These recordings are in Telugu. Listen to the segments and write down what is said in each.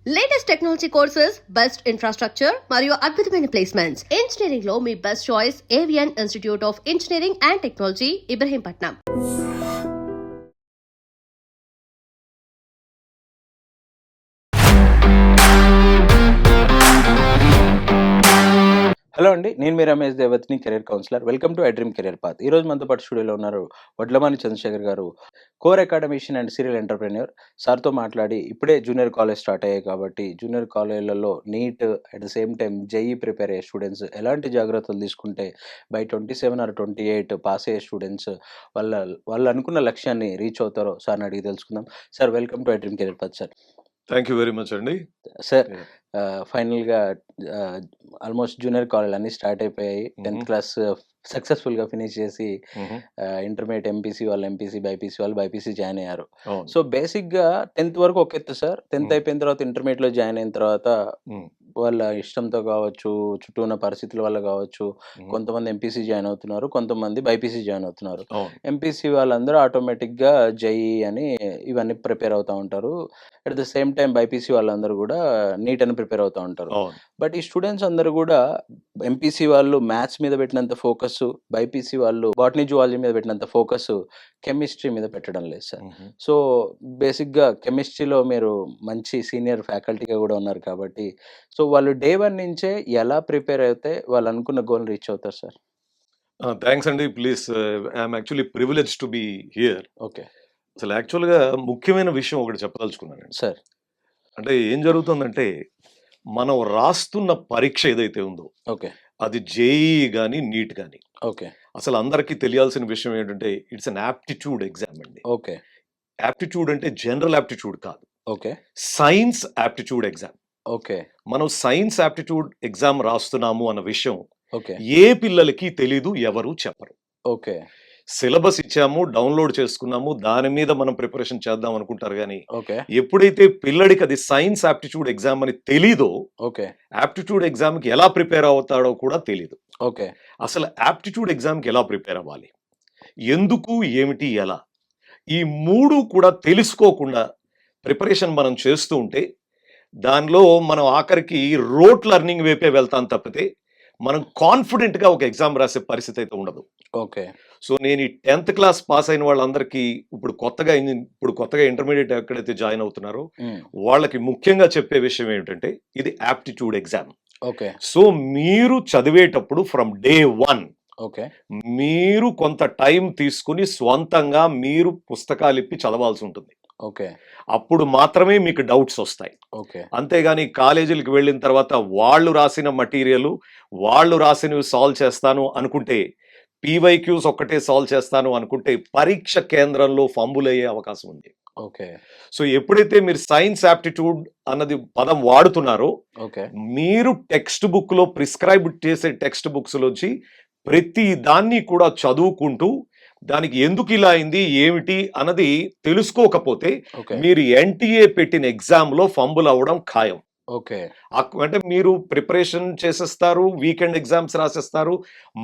Latest technology courses, best infrastructure మరియు అద్భుతమైన ప్లేస్మెంట్స్. ఇంజనీరింగ్ లో మీ best choice Avion institute of engineering and technology, Ibrahimpatnam. Hello అండి, నేను మీ రమేష్ దేవత్ని, career counsellor. Welcome to I dream career path. ఈరోజు మనతో పాటు స్టూడియోలో ఉన్నారు వడ్లమాని చంద్రశేఖర్ గారు, core academician and serial entrepreneur. సార్తో మాట్లాడి ఇప్పుడే జూనియర్ కాలేజ్ స్టార్ట్ అయ్యాయి కాబట్టి జూనియర్ కాలేజీలలో NEET at the same time JEE prepare అయ్యే స్టూడెంట్స్ ఎలాంటి జాగ్రత్తలు తీసుకుంటే బై 27 ఆర్ 28 పాస్ అయ్యే స్టూడెంట్స్ వాళ్ళు అనుకున్న లక్ష్యాన్ని రీచ్ అవుతారో సార్ని అడిగి తెలుసుకుందాం. Sir, welcome to I dream career path. Sir, thank you very much అండి. సార్, ఫైనల్గా ఆల్మోస్ట్ జూనియర్ కాలేజ్ అన్నీ స్టార్ట్ అయిపోయాయి. 10th క్లాస్ సక్సెస్ఫుల్గా ఫినిష్ చేసి ఇంటర్మీడియట్ ఎంపీసీ వాళ్ళు ఎంపీసీ, బైపీసీ వాళ్ళు బైపీసీ జాయిన్ అయ్యారు. సో బేసిక్గా 10th వరకు ఒక ఎత్తు సార్. 10th అయిపోయిన తర్వాత ఇంటర్మీడియట్లో జాయిన్ అయిన తర్వాత వాళ్ళ ఇష్టంతో కావచ్చు, చుట్టూ ఉన్న పరిస్థితుల వల్ల కావచ్చు, కొంతమంది ఎంపీసీ జాయిన్ అవుతున్నారు, కొంతమంది బైపీసీ జాయిన్ అవుతున్నారు. ఎంపీసీ వాళ్ళందరూ ఆటోమేటిక్గా జేఈ అని ఇవన్నీ ప్రిపేర్ అవుతూ ఉంటారు. At the same time BiPC వాళ్ళందరూ కూడా నీట్ అని ప్రిపేర్ అవుతూ ఉంటారు. బట్ ఈ స్టూడెంట్స్ అందరూ కూడా ఎంపీసీ వాళ్ళు మ్యాథ్స్ మీద పెట్టినంత ఫోకస్, బైపీసీ వాళ్ళు బాటనీ జువాలజీ మీద పెట్టినంత ఫోకస్ కెమిస్ట్రీ మీద పెట్టడం లేదు సార్. సో బేసిక్గా కెమిస్ట్రీలో మీరు మంచి సీనియర్ ఫ్యాకల్టీగా కూడా ఉన్నారు కాబట్టి, సో వాళ్ళు డే 1 నుంచే ఎలా ప్రిపేర్ అయితే వాళ్ళు అనుకున్న గోల్ రీచ్ అవుతారు సార్? థ్యాంక్స్ అండి. Please, I'm actually privilege to be here. Okay. అసలు యాక్చువల్గా ముఖ్యమైన విషయం ఒకటి చెప్పదలుచుకున్నానండి సార్. అంటే ఏం జరుగుతుందంటే, మనం రాస్తున్న పరీక్ష ఏదైతే ఉందో ఓకే, అది జేఈ కానీ నీట్ కానీ, ఓకే, అసలు అందరికీ తెలియాల్సిన విషయం ఏంటంటే ఇట్స్ అన్ యాప్టిట్యూడ్ ఎగ్జామ్ అండి. ఓకే. యాప్టిట్యూడ్ అంటే జనరల్ యాప్టిట్యూడ్ కాదు, okay, science aptitude exam. Okay, మనం సైన్స్ యాప్టిట్యూడ్ ఎగ్జామ్ రాస్తున్నాము అన్న విషయం ఓకే, ఏ పిల్లలకి తెలీదు, ఎవరు చెప్పరు. ఓకే, సిలబస్ ఇచ్చాము, డౌన్లోడ్ చేసుకున్నాము, దాని మీద మనం ప్రిపరేషన్ చేద్దాం అనుకుంటారు కానీ ఓకే, ఎప్పుడైతే పిల్లడికి అది సైన్స్ యాప్టిట్యూడ్ ఎగ్జామ్ అని తెలీదో, ఓకే, యాప్టిట్యూడ్ ఎగ్జామ్కి ఎలా ప్రిపేర్ అవుతాడో కూడా తెలీదు. ఓకే. అసలు యాప్టిట్యూడ్ ఎగ్జామ్కి ఎలా ప్రిపేర్ అవ్వాలి, ఎందుకు, ఏమిటి, ఎలా, ఈ మూడు కూడా తెలుసుకోకుండా ప్రిపరేషన్ మనం చేస్తూ ఉంటే దానిలో మనం ఆఖరికి రోట్ లెర్నింగ్ వైపే వెళ్తాం తప్పితే మనం కాన్ఫిడెంట్గా ఒక ఎగ్జామ్ రాసే పరిస్థితి అయితే ఉండదు. ఓకే. సో నేను ఈ 10th క్లాస్ పాస్ అయిన వాళ్ళందరికీ ఇప్పుడు కొత్తగా ఇంటర్మీడియట్ ఎక్కడైతే జాయిన్ అవుతున్నారో వాళ్ళకి ముఖ్యంగా చెప్పే విషయం ఏమిటంటే ఇది యాప్టిట్యూడ్ ఎగ్జామ్. ఓకే. సో మీరు చదివేటప్పుడు ఫ్రమ్ డే 1 ఓకే, మీరు కొంత టైం తీసుకుని స్వంతంగా మీరు పుస్తకాలు ఇప్పి చదవాల్సి ఉంటుంది. ఓకే. అప్పుడు మాత్రమే మీకు డౌట్స్ వస్తాయి. ఓకే. అంతేగాని కాలేజీలకు వెళ్ళిన తర్వాత వాళ్ళు రాసిన మటీరియల్, వాళ్ళు రాసినవి సాల్వ్ చేస్తాను అనుకుంటే, పీవైక్యూస్ ఒక్కటే సాల్వ్ చేస్తాను అనుకుంటే పరీక్ష కేంద్రంలో ఫంబుల్ అయ్యే అవకాశం ఉంది. ఓకే. సో ఎప్పుడైతే మీరు సైన్స్ యాప్టిట్యూడ్ అన్నది పదం వాడుతున్నారో, ఓకే, మీరు టెక్స్ట్ బుక్ లో ప్రిస్క్రైబ్ చేసే టెక్స్ట్ బుక్స్ లోంచి ప్రతి దాన్ని కూడా చదువుకుంటూ దానికి ఎందుకు ఇలా అయింది, ఏమిటి అన్నది తెలుసుకోకపోతే మీరు ఎన్టీఏ పెట్టిన ఎగ్జామ్ లో ఫంబుల్ అవ్వడం ఖాయం. ఓకే. అంటే మీరు ప్రిపరేషన్ చేసేస్తారు, వీకెండ్ ఎగ్జామ్స్ రాసేస్తారు,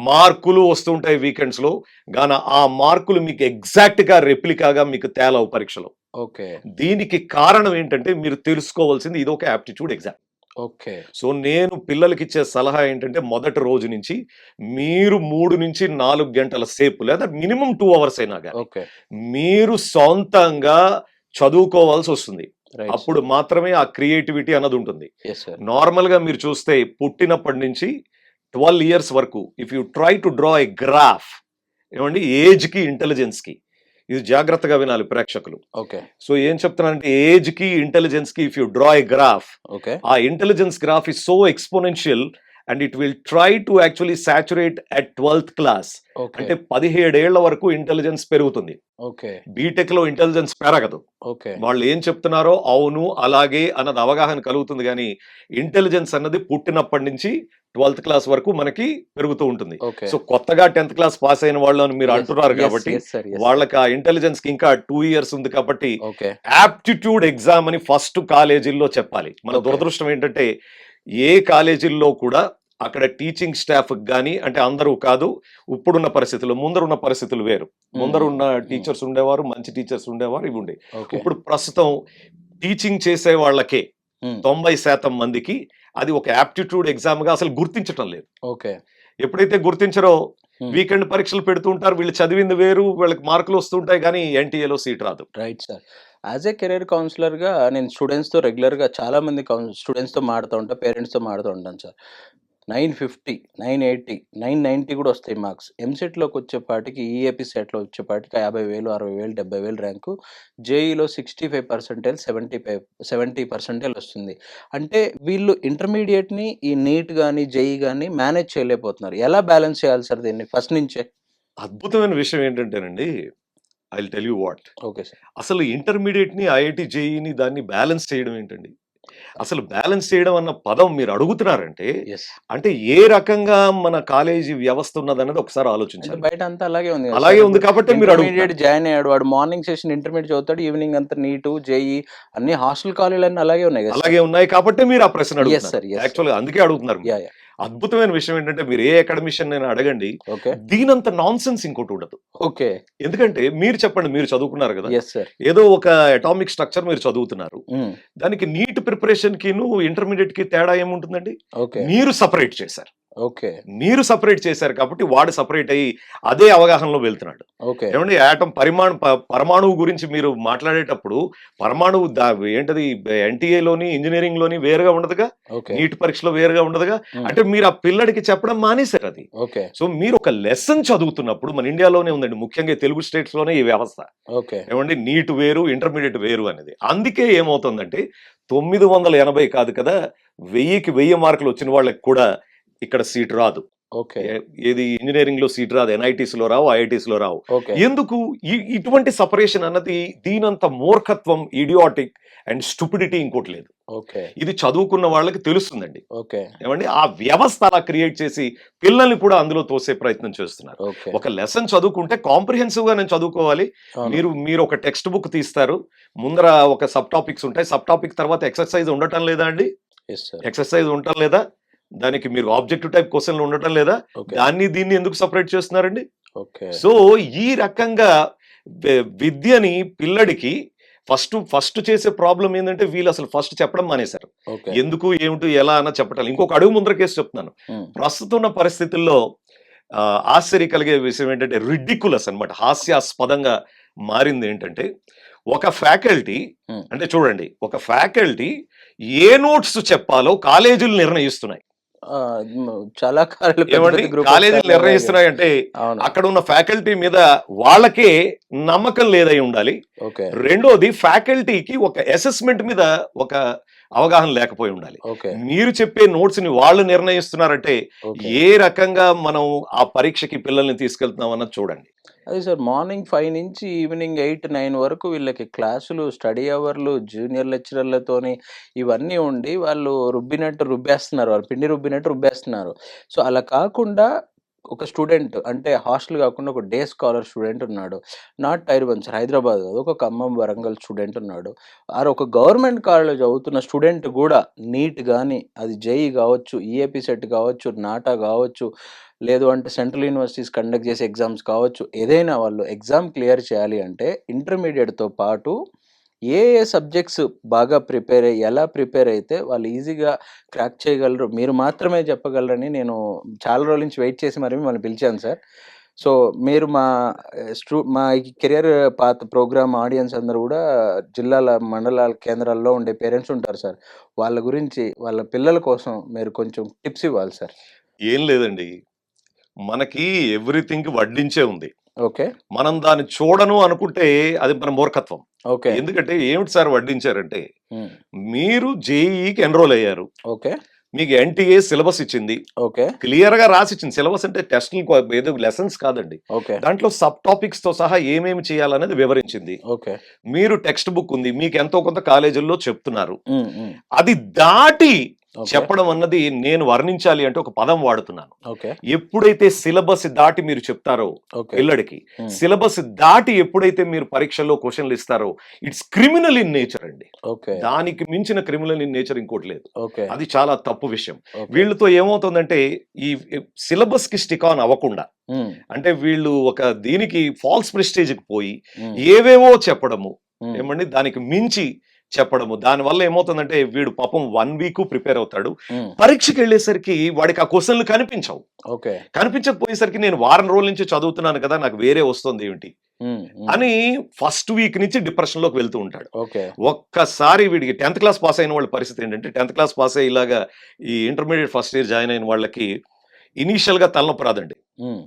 మార్కులు వస్తుంటాయి వీకెండ్స్ లో, గాన ఆ మార్కులు మీకు ఎగ్జాక్ట్ గా రెప్లికాగా మీకు తేలవు పరీక్షలో. ఓకే. దీనికి కారణం ఏంటంటే మీరు తెలుసుకోవాల్సింది ఇది ఒక యాప్టిట్యూడ్ ఎగ్జామ్. ఓకే. సో నేను పిల్లలకి ఇచ్చే సలహా ఏంటంటే మొదటి రోజు నుంచి మీరు 3 నుంచి 4 గంటల సేపు లేదా మినిమం 2 అవర్స్ అయినా కానీ మీరు సొంతంగా చదువుకోవాల్సి వస్తుంది. అప్పుడు మాత్రమే ఆ క్రియేటివిటీ అన్నది ఉంటుంది. నార్మల్ గా మీరు చూస్తే పుట్టినప్పటి నుంచి 12 years వరకు if you try to draw a graph, ఏమండి, ఏజ్ కి ఇంటెలిజెన్స్ కి, ఇది జాగ్రత్తగా వినాలి ప్రేక్షకులు. ఓకే. సో ఏం చెప్తున్నానంటే ఏజ్ కి ఇంటెలిజెన్స్ కి if you draw a graph, ఆ intelligence graph is so exponential and it will try to actually saturate at 12th class. అంటే 17 ఏళ్ల వరకు ఇంటెలిజెన్స్ పెరుగుతుంది. బీటెక్ లో ఇంటెలిజెన్స్ పెరగదు. వాళ్ళు ఏం చెప్తున్నారో అవును అలాగే అన్నది అవగాహన కలుగుతుంది, కానీ ఇంటెలిజెన్స్ అన్నది పుట్టినప్పటి నుంచి 12th క్లాస్ వరకు మనకి పెరుగుతూ ఉంటుంది. సో కొత్తగా 10th క్లాస్ పాస్ అయిన వాళ్ళు అని మీరు అంటున్నారు కాబట్టి వాళ్ళకి ఆ ఇంటెలిజెన్స్ కి ఇంకా 2 years ఉంది కాబట్టి యాప్టిట్యూడ్ ఎగ్జామ్ అని ఫస్ట్ కాలేజీల్లో చెప్పాలి. మన దురదృష్టం ఏంటంటే ఏ కాలేజీల్లో కూడా అక్కడ టీచింగ్ స్టాఫ్ కానీ, అంటే అందరూ కాదు, ఇప్పుడున్న పరిస్థితులు, ముందరున్న పరిస్థితులు వేరు. ముందరున్న టీచర్స్ ఉండేవారు, మంచి టీచర్స్ ఉండేవారు, ఇవి ఉండే. ఇప్పుడు ప్రస్తుతం టీచింగ్ చేసే వాళ్ళకే 90% మందికి అది ఒక యాప్టిట్యూడ్ ఎగ్జామ్ గా అసలు గుర్తించటం లేదు. ఓకే. ఎప్పుడైతే గుర్తించరో వీకెండ్ పరీక్షలు పెడుతూ ఉంటారు, వీళ్ళు చదివింది వేరు, వీళ్ళకి మార్కులు వస్తుంటాయి కానీ ఎన్టీఏలో సీట్ రాదు. Right sir. As a career కౌన్సిలర్గా నేను స్టూడెంట్స్తో రెగ్యులర్గా చాలామంది స్టూడెంట్స్తో మాడుతూ ఉంటాను, పేరెంట్స్తో మాడుతూ ఉంటాను సార్. 950, 980, 990 కూడా వస్తాయి మార్క్స్. ఎంసెట్లోకి వచ్చేపాటికి, ఈఏపీ సెట్లో వచ్చేపాటికి 50,000, 60,000, 70,000 ర్యాంకు. జేఈలో 65%, 70% వస్తుంది. అంటే వీళ్ళు ఇంటర్మీడియట్ని ఈ నీట్ కానీ జేఈ కానీ మేనేజ్ చేయలేకపోతున్నారు. ఎలా బ్యాలెన్స్ చేయాలి సార్ దీన్ని ఫస్ట్ నుంచే? అద్భుతమైన విషయం ఏంటంటేనండి, I will tell you what. Okay sir. అసలు ఇంటర్మీడియట్ ని, ఐఐటి, జేఈని దాన్ని బ్యాలెన్స్ చేయడం ఏంటండి? అసలు బ్యాలెన్స్ చేయడం అన్న పదం మీరు అడుగుతున్నారంటే అంటే ఏ రకంగా మన కాలేజీ వ్యవస్థ ఉన్నదన్నది ఒకసారి ఆలోచించాలి. బయట అంతా అలాగే ఉంది. అలాగే ఉంది కాబట్టి మీరు ఇంటర్మీడియట్ జాయిన్ అయ్యాడు, వాడు మార్నింగ్ సెషన్ ఇంటర్మీడియట్ చదువుతాడు, ఈవినింగ్ అంతా నీటు జేఈ అన్ని హాస్టల్ కాలేజీలు అన్ని అలాగే ఉన్నాయి. అలాగే ఉన్నాయి కాబట్టి మీరు ఆ ప్రశ్న అడుగుతున్నారు. యాక్చువల్గా అందుకే అడుగుతున్నారు. అద్భుతమైన విషయం ఏంటంటే మీరు ఏ అకాడమిషియన్ నేను అడగండి, దీనంత నాన్ సెన్స్ ఇంకోటి ఉండదు. ఓకే. ఎందుకంటే మీరు చెప్పండి, మీరు చదువుకున్నారు కదా, ఏదో ఒక అటామిక్ స్ట్రక్చర్ మీరు చదువుతున్నారు, దానికి నీట్ ప్రిపరేషన్ కి ఇంటర్మీడియట్ కి తేడా ఏముంటుందండి? మీరు సపరేట్ చేశారు. ఓకే. మీరు సపరేట్ చేశారు కాబట్టి వాడు సపరేట్ అయ్యి అదే అవగాహనలో వెళ్తున్నాడు. ఏమండి, పరమాణువు గురించి మీరు మాట్లాడేటప్పుడు పరమాణువు ఏంటది ఎన్టీఏలోని ఇంజనీరింగ్ లోని వేరుగా ఉండదుగా, నీట్ పరీక్షలో వేరుగా ఉండదుగా. అంటే మీరు ఆ పిల్లడికి చెప్పడం మానేశారు అది. సో మీరు ఒక లెసన్ చదువుతున్నప్పుడు, మన ఇండియాలోనే ఉందండి, ముఖ్యంగా తెలుగు స్టేట్స్ లోనే ఈ వ్యవస్థ. ఏమండి, నీట్ వేరు ఇంటర్మీడియట్ వేరు అనేది. అందుకే ఏమవుతుందంటే 980 కాదు కదా, 1000కి 1000 మార్కులు వచ్చిన వాళ్ళకి కూడా ఇక్కడ సీట్ రాదు. ఏది ఇంజనీరింగ్ లో సీట్ రాదు, ఎన్ఐటీస్ లో రావు, ఐఐటీస్ లో రావు. ఎందుకు? ఇటువంటి సపరేషన్ అన్నది దీనంత మూర్ఖత్వం, ఇడియాటిక్ అండ్ స్టూపిడిటీ ఇంకోటి లేదు. ఇది చదువుకున్న వాళ్ళకి తెలుస్తుందండి. ఏమండి, ఆ వ్యవస్థ అలా క్రియేట్ చేసి పిల్లల్ని కూడా అందులో తోసే ప్రయత్నం చేస్తున్నారు. ఒక లెసన్ చదువుకుంటే కాంప్రిహెన్సివ్ గా నేను చదువుకోవాలి. మీరు ఒక టెక్స్ట్ బుక్ తీస్తారు, ముందర ఒక సబ్ టాపిక్స్ ఉంటాయి, సబ్ టాపిక్ తర్వాత ఎక్సర్సైజ్ ఉండటం లేదా అండి? ఎక్సర్సైజ్ ఉండటం లేదా? దానికి మీరు ఆబ్జెక్టివ్ టైప్ క్వశ్చన్లు ఉండటం లేదా? దీన్ని ఎందుకు సపరేట్ చేస్తున్నారండి? సో ఈ రకంగా విద్యని పిల్లడికి ఫస్ట్ చేసే ప్రాబ్లం ఏంటంటే వీళ్ళు అసలు ఫస్ట్ చెప్పడం మానేశారు. ఎందుకు, ఏమిటి, ఎలా అన్న చెప్పటాలి. ఇంకొక అడుగు ముందర కేసు చెప్తున్నాను. ప్రస్తుతం ఉన్న పరిస్థితుల్లో ఆశ్చర్య కలిగే విషయం ఏంటంటే, రిడిక్యులస్ అన్నమాట, హాస్యాస్పదంగా మారింది ఏంటంటే, ఒక ఫ్యాకల్టీ అంటే చూడండి, ఒక ఫ్యాకల్టీ ఏ నోట్స్ చెప్పాలో కాలేజీలు నిర్ణయిస్తున్నాయి. చాలా కాలేజీలు నిర్ణయిస్తున్నాయి అంటే అక్కడ ఉన్న ఫ్యాకల్టీ మీద వాళ్ళకే నమ్మకం లేదై ఉండాలి. రెండోది, ఫ్యాకల్టీకి ఒక అసెస్మెంట్ మీద ఒక అవగాహన లేకపోయి ఉండాలి. మీరు చెప్పే నోట్స్ ని వాళ్ళు నిర్ణయిస్తున్నారంటే ఏ రకంగా మనం ఆ పరీక్షకి పిల్లల్ని తీసుకెళ్తున్నాం అన్నది చూడండి. అదే సార్, మార్నింగ్ 5 నుంచి ఈవినింగ్ 8, 9 వరకు వీళ్ళకి క్లాసులు, స్టడీ అవర్లు, జూనియర్ లెక్చరర్లతోని ఇవన్నీ ఉండి వాళ్ళు రుబ్బేస్తున్నారు, వాళ్ళు పిండి రుబ్బేస్తున్నారు. సో అలా కాకుండా ఒక స్టూడెంట్ అంటే హాస్టల్ కాకుండా ఒక డే స్కాలర్ స్టూడెంట్ ఉన్నాడు, నాట్ టైర్ 1 సార్, హైదరాబాద్ కాదు, ఒక ఖమ్మం, వరంగల్ స్టూడెంట్ ఉన్నాడు, ఒక గవర్నమెంట్ కాలేజ్ చదువుతున్న స్టూడెంట్ కూడా నీట్ కానీ, అది జేఈ కావచ్చు, ఈఏపీ సెట్ కావచ్చు, నాటా కావచ్చు, లేదు అంటే సెంట్రల్ యూనివర్సిటీస్ కండక్ట్ చేసే ఎగ్జామ్స్ కావచ్చు, ఏదైనా వాళ్ళు ఎగ్జామ్ క్లియర్ చేయాలి అంటే ఇంటర్మీడియట్తో పాటు ఏ సబ్జెక్ట్స్ బాగా ఎలా ప్రిపేర్ అయితే వాళ్ళు ఈజీగా క్రాక్ చేయగలరు, మీరు మాత్రమే చెప్పగలరని నేను చాలా రోజుల నుంచి వెయిట్ చేసి మరి మిమ్మల్ని పిలిచాను సార్. సో మీరు మా కెరియర్ పాత్ ప్రోగ్రామ్ ఆడియన్స్ అందరూ కూడా జిల్లాల, మండలాల కేంద్రాల్లో ఉండే పేరెంట్స్ ఉంటారు సార్, వాళ్ళ గురించి, వాళ్ళ పిల్లల కోసం మీరు కొంచెం టిప్స్ ఇవ్వాలి సార్. ఏం లేదండి, మనకి ఎవ్రీథింగ్ వడ్డించే ఉంది. మనం దాన్ని చూడను అనుకుంటే అది మన మూర్ఖత్వం. ఎందుకంటే ఏమిటి సార్ వడ్డించారంటే, మీరు జేఈకి ఎన్రోల్ అయ్యారు, మీకు ఎన్టీఏ సిలబస్ ఇచ్చింది, క్లియర్ గా రాసిచ్చింది. సిలబస్ అంటే టెస్ట్ ఏదో లెసన్స్ కాదండి, దాంట్లో సబ్ టాపిక్స్ తో సహా ఏమేమి చేయాలనేది వివరించింది. మీరు టెక్స్ట్ బుక్ ఉంది, మీకు ఎంతో కొంత కాలేజీల్లో చెప్తున్నారు, అది దాటి చెప్పడం అన్నది నేను వర్ణించాలి అంటే ఒక పదం వాడుతున్నాను. ఎప్పుడైతే సిలబస్ దాటి మీరు చెప్తారో పిల్లడికి, సిలబస్ దాటి ఎప్పుడైతే మీరు పరీక్షల్లో క్వశ్చన్లు ఇస్తారో, ఇట్స్ క్రిమినల్ ఇన్ నేచర్ అండి. దానికి మించిన క్రిమినల్ ఇన్ నేచర్ ఇంకోటి లేదు. అది చాలా తప్పు విషయం. వీళ్ళతో ఏమవుతుందంటే ఈ సిలబస్ కి స్టిక్ ఆన్ అవ్వకుండా, అంటే వీళ్ళు ఒక దీనికి ఫాల్స్ ప్రెస్టేజ్ కి పోయి ఏవేవో చెప్పడము, ఏమండి దానికి మించి చెప్పడము. దానివల్ల ఏమవుతుందంటే వీడు పాపం 1 వీక్ ప్రిపేర్ అవుతాడు. ఉమ్, పరీక్షకి వెళ్ళేసరికి వాడికి ఆ క్వశ్చన్లు కనిపించవు. ఓకే. కనిపించకపోయేసరికి నేను వారం రోజుల నుంచి చదువుతున్నాను కదా, నాకు వేరే వస్తుంది ఏమిటి ఉమ్, ఉమ్, అని ఫస్ట్ వీక్ నుంచి డిప్రెషన్ లోకి వెళ్తూ ఉంటాడు. ఓకే. ఒక్కసారి వీడికి 10th క్లాస్ పాస్ అయిన వాళ్ళ పరిస్థితి ఏంటంటే, 10th క్లాస్ పాస్ అయ్యి ఇలాగా ఈ ఇంటర్మీడియట్ ఫస్ట్ ఇయర్ జాయిన్ అయిన వాళ్ళకి ఇనీషియల్ గా తలనొప్పి రాదండి. ఉమ్,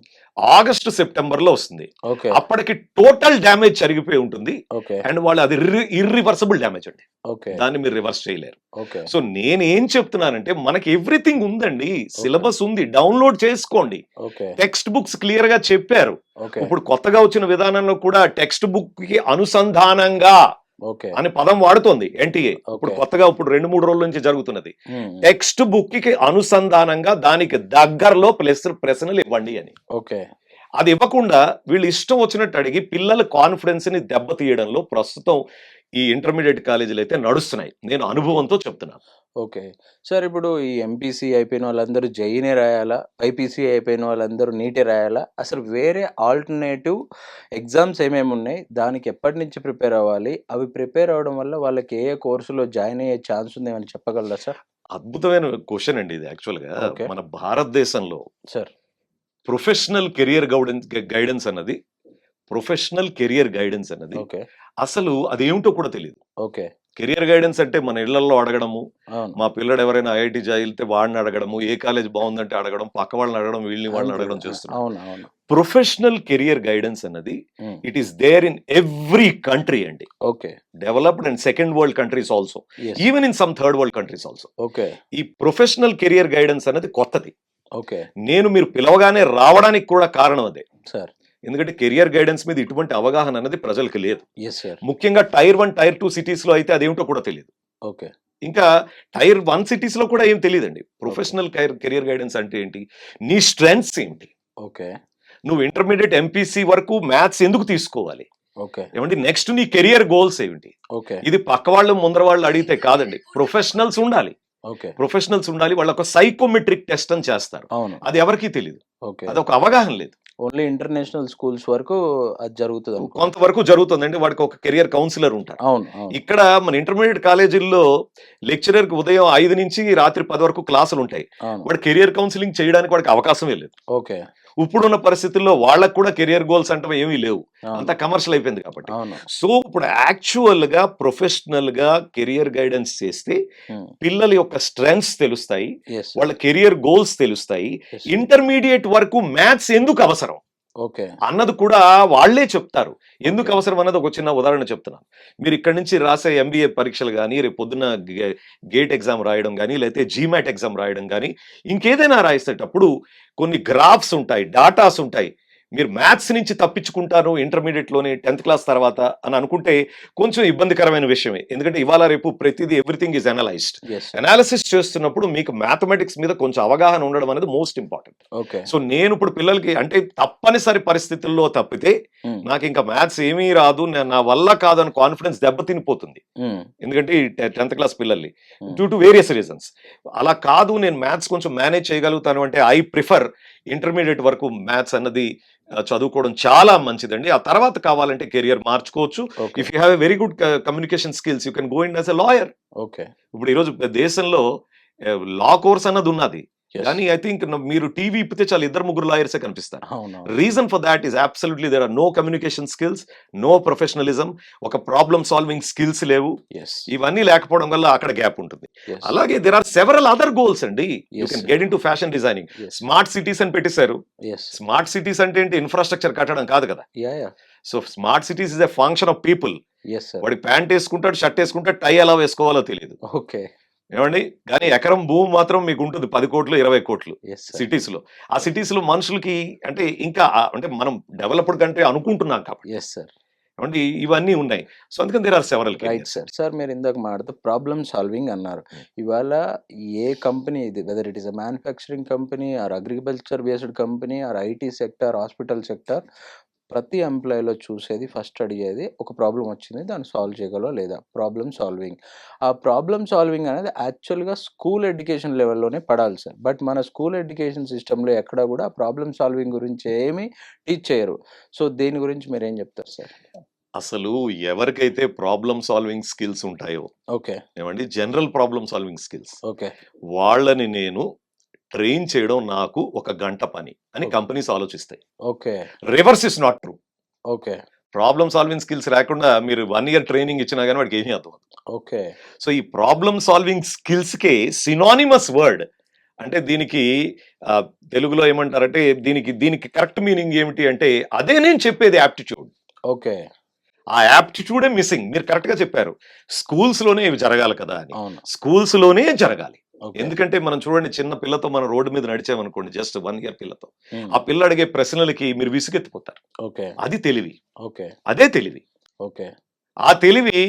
ఆగస్టు సెప్టెంబర్ లో వస్తుంది. ఓకే. అప్పటికి టోటల్ డ్యామేజ్ జరిగిపోయి ఉంటుంది. ఓకే. అండ్ వాళ్ళు అది ఇర్రివర్సబుల్ డ్యామేజ్ అండి. ఓకే. దాన్ని మీరు రివర్స్ చేయలేరు. ఓకే. సో నేనేం చెప్తున్నానంటే, మనకి ఎవ్రీథింగ్ ఉందండి, సిలబస్ ఉంది, డౌన్లోడ్ చేసుకోండి. ఓకే. టెక్స్ట్ బుక్స్ క్లియర్ గా చెప్పారు. ఓకే. ఇప్పుడు కొత్తగా వచ్చిన విధానంలో కూడా టెక్స్ట్ బుక్ కి అనుసంధానంగా ఓకే. అని పదం వాడుతోంది ఎన్టీఏ. ఇప్పుడు ఓకే. కొత్తగా ఇప్పుడు 2-3 రోజుల నుంచి జరుగుతున్నది. ఉమ్, టెక్స్ట్ బుక్ కి అనుసంధానంగా దానికి దగ్గరలో ప్రశ్నలు ఇవ్వండి అని. ఓకే. అది ఇవ్వకుండా వీళ్ళు ఇష్టం వచ్చినట్టు అడిగి పిల్లల కాన్ఫిడెన్స్ ని దెబ్బతీయడంలో ప్రస్తుతం ఈ ఇంటర్మీడియట్ కాలేజీలు అయితే నడుస్తున్నాయి. నేను అనుభవంతో చెప్తున్నాను. ఓకే. సార్ ఇప్పుడు ఈ ఎంపీసీ అయిపోయిన వాళ్ళందరూ జేఈనే రాయాలా? బైపీసీ అయిపోయిన వాళ్ళందరూ నీటే రాయాలా? అసలు వేరే ఆల్టర్నేటివ్ ఎగ్జామ్స్ ఏమేమి ఉన్నాయి? దానికి ఎప్పటి నుంచి ప్రిపేర్ అవ్వాలి? అవి ప్రిపేర్ అవ్వడం వల్ల వాళ్ళకి ఏ కోర్సులో జాయిన్ అయ్యే ఛాన్స్ ఉంది ఏమని చెప్పగలరా సార్? అద్భుతమైన క్వశ్చన్ అండి ఇది. యాక్చువల్ గా ఓకే. మన భారతదేశంలో సార్. ప్రొఫెషనల్ గైడెన్స్ అన్నది ఓకే. అసలు అదేమిటో కూడా తెలియదు. ఓకే. కెరియర్ గైడెన్స్ అంటే మన ఇళ్లలో అడగడము, అవును. మా పిల్లడు ఎవరైనా ఐఐటి జాయితే వాడిని అడగడము, ఏ కాలేజ్ బాగుందంటే అడగడం, పక్క వాళ్ళని అడగడం, వీళ్ళని వాళ్ళని అడగడం చేస్తున్నాం. అవును. అవును. ప్రొఫెషనల్ కెరియర్ గైడెన్స్ అన్నది um, it is there in every country అండి. Okay. Developed and second world countries also, yes. Even in some third world countries also. Okay. ఈ ప్రొఫెషనల్ కెరియర్ గైడెన్స్ అనేది కొత్తది. ఓకే. మీరు పిలవగానే రావడానికి కూడా కారణం అదే. సార్. ఎందుకంటే కెరియర్ గైడెన్స్ మీద ఇటువంటి అవగాహన అనేది ప్రజలకు లేదు. Yes sir. ముఖ్యంగా టైర్ 1, టైర్ 2 సిటీస్ లో అయితే అదేమిటో కూడా తెలియదు. ఓకే. ఇంకా టైర్ 1 సిటీస్ లో కూడా ఏం తెలియదండి. ప్రొఫెషనల్ కెరియర్ గైడెన్స్ అంటే ఏంటి, నీ స్ట్రెంగ్స్ ఏంటి, ఓకే. నువ్వు ఇంటర్మీడియట్ ఎంపీసీ వరకు మ్యాథ్స్ ఎందుకు తీసుకోవాలి, ఓకే. ఏమంటే నెక్స్ట్ నీ కెరియర్ గోల్స్ ఏమిటి. ఓకే. ఇది పక్క వాళ్ళు ముందర వాళ్ళు అడిగితే కాదండి. ప్రొఫెషనల్స్ ఉండాలి. ఓకే. వాళ్ళు ఒక సైకోమెట్రిక్ టెస్ట్ అని చేస్తారు. అవును. అది ఎవరికీ తెలియదు. ఓకే. అది ఒక అవగాహన లేదు. ఓన్లీ ఇంటర్నేషనల్ స్కూల్స్ వరకు అది జరుగుతుంది అనుకుంటా. కొంతవరకు జరుగుతుందండి. వాడికి ఒక కెరియర్ కౌన్సిలర్ ఉంటారు. అవును. అవును. ఇక్కడ మన ఇంటర్మీడియట్ కాలేజీల్లో లెక్చరర్ కి ఉదయం 5 నుంచి రాత్రి 10 వరకు క్లాసులు ఉంటాయి. అవును. వాడు కెరియర్ కౌన్సిలింగ్ చేయడానికి వాడికి అవకాశమే లేదు. ఓకే. ఇప్పుడున్న పరిస్థితుల్లో వాళ్ళకు కూడా కెరియర్ గోల్స్ అంటే ఏమీ లేవు. అవును. అంతా కమర్షియల్ అయిపోయింది కాబట్టి. అవును. సో ఇప్పుడు యాక్చువల్ గా ప్రొఫెషనల్ గా కెరియర్ గైడెన్స్ చేస్తే ఉమ్, పిల్లల యొక్క స్ట్రెంగ్స్ తెలుస్తాయి, ఎస్. వాళ్ళ కెరియర్ గోల్స్ తెలుస్తాయి, ఎస్. ఇంటర్మీడియట్ వరకు మ్యాథ్స్ ఎందుకు అవసరం ఓకే. అన్నది కూడా వాళ్ళే చెప్తారు. ఎందుకు అవసరం అన్నది ఒక చిన్న ఉదాహరణ చెప్తున్నాను. మీరు ఇక్కడ నుంచి రాసే ఎంబీఏ పరీక్షలు కానీ, రేపు పొద్దున్న గేట్ ఎగ్జామ్ రాయడం కానీ, లేకపోతే జీమాట్ ఎగ్జామ్ రాయడం కానీ, ఇంకేదైనా రాసేటప్పుడు కొన్ని గ్రాఫ్స్ ఉంటాయి, డాటాస్ ఉంటాయి. మీరు మ్యాథ్స్ నుంచి తప్పించుకుంటారు ఇంటర్మీడియట్ లోనే 10th క్లాస్ తర్వాత అని అనుకుంటే కొంచెం ఇబ్బందికరమైన విషయమే. ఎందుకంటే ఇవాళ రేపు ప్రతిదీ everything is analysed. Yes. Analysis చేస్తున్నప్పుడు మీకు మ్యాథమెటిక్స్ మీద కొంచెం అవగాహన ఉండడం అనేది మోస్ట్ ఇంపార్టెంట్. ఓకే. సో నేను ఇప్పుడు పిల్లలకి అంటే తప్పనిసరి పరిస్థితుల్లో తప్పితే ఉమ్, నాకు ఇంకా మ్యాథ్స్ ఏమీ రాదు, నా వల్ల కాదు అని కాన్ఫిడెన్స్ దెబ్బతినిపోతుంది. ఉమ్, ఎందుకంటే ఈ 10th క్లాస్ పిల్లల్ని ఉమ్, డ్యూ టు వేరియస్ రీజన్స్. అలా కాదు, నేను మ్యాథ్స్ కొంచెం మేనేజ్ చేయగలుగుతాను అంటే ఐ ప్రిఫర్ ఇంటర్మీడియట్ వరకు మ్యాథ్స్ అన్నది చదువుకోవడం చాలా మంచిదండి. ఆ తర్వాత కావాలంటే కెరియర్ మార్చుకోవచ్చు. Okay. If you have a very good communication skills you can go in as a lawyer. Okay. ఇప్పుడు ఈరోజు దేశంలో లా కోర్స్ అన్నది ఉన్నది, ఎస్. కానీ ఐ థింక్ మీరు టీవీ ఇప్పితే చాలా 2-3 లాయర్సే కనిపిస్తారు. అవును. Reason for that is absolutely there are no communication skills, no professionalism, ఒక ప్రాబ్లమ్ సాల్వింగ్ స్కిల్స్ లేవు. ఎస్. ఇవన్నీ లేకపోవడం వల్ల అక్కడ గ్యాప్ ఉంటుంది. ఎస్. అలాగే there are several other goals అండి. You Yes, can sir. Get into fashion designing. Yes. Smart cities అని పెట్టేశారు. ఎస్. స్మార్ట్ సిటీస్ అంటే ఏంటి, ఇన్ఫ్రాస్ట్రక్చర్ కట్టడం కాదు కదా. Yeah yeah. So smart cities is a function of people. Yes sir. వాడి ప్యాంట్ వేసుకుంటాడు, షర్ట్ వేసుకుంటాడు, టై ఎలా వేసుకోవాలో తెలియదు. ఓకే. ఏమండి, కానీ ఎకరం భూమి మాత్రం మీకు ఉంటుంది 10 కోట్లు 20 కోట్లు ఎస్ సార్. సిటీస్ లో. ఆ సిటీస్ లో మనుషులకి అంటే ఇంకా అంటే మనం డెవలప్డ్ కంట్రీ అనుకుంటున్నాం కాబట్టి ఎస్ సార్. ఏమండి ఇవన్నీ ఉన్నాయి. సో అందుకని there are several right sir. Sir మీరు ఇందాక మాట్లాడుతూ ప్రాబ్లమ్ సాల్వింగ్ అన్నారు. ఇవాళ ఏ కంపెనీ ఇది, whether it is a manufacturing company or agriculture based company or IT sector, hospital sector, ప్రతి ఎంప్లాయీలో చూసేది ఫస్ట్ అడిగేది ఒక ప్రాబ్లం వచ్చింది, దాన్ని సాల్వ్ చేయగలవా లేదా, ప్రాబ్లమ్ సాల్వింగ్. ఆ ప్రాబ్లమ్ సాల్వింగ్ అనేది యాక్చువల్గా స్కూల్ ఎడ్యుకేషన్ లెవెల్లోనే పడాలి సార్. బట్ మన స్కూల్ ఎడ్యుకేషన్ సిస్టంలో ఎక్కడ కూడా ప్రాబ్లమ్ సాల్వింగ్ గురించి ఏమీ టీచ్ చేయరు. సో దీని గురించి మీరు ఏం చెప్తారు సార్? అసలు ఎవరికైతే ప్రాబ్లమ్ సాల్వింగ్ స్కిల్స్ ఉంటాయో, ఓకే. ఏమండి general problem solving skills, okay. వాళ్ళని నేను ట్రైన్ చేయడం నాకు ఒక గంట పని అని ఓకే. కంపెనీస్ ఆలోచిస్తాయి. Okay. Reverse is not true. Okay. Problem solving skills లేకుండా మీరు 1 ఇయర్ ట్రైనింగ్ ఇచ్చినా కానీ వాడికి ఏమీ అర్థం. ఓకే. సో ఈ ప్రాబ్లమ్ సాల్వింగ్ స్కిల్స్ కే సినానిమస్ వర్డ్ అంటే దీనికి తెలుగులో ఏమంటారంటే దీనికి కరెక్ట్ మీనింగ్ ఏమిటి అంటే అదే నేను చెప్పేది యాప్టిట్యూడ్. ఓకే. ఆ యాప్టిట్యూడే మిస్సింగ్. మీరు కరెక్ట్ గా చెప్పారు, స్కూల్స్ లోనే ఇవి జరగాలి కదా అని. అవును. స్కూల్స్ లోనే జరగాలి. ఓకే. ఎందుకంటే మనం చూడండి, చిన్న పిల్లతో మనం రోడ్డు మీద నడిచామనుకోండి, జస్ట్ 1 ఇయర్ పిల్లతో, హ్మ్. ఆ పిల్ల అడిగే ప్రశ్నలకి మీరు విసుగెత్తిపోతారు. ఓకే. అది తెలివి. ఓకే. అదే తెలివి. ఓకే. ఆ తెలివి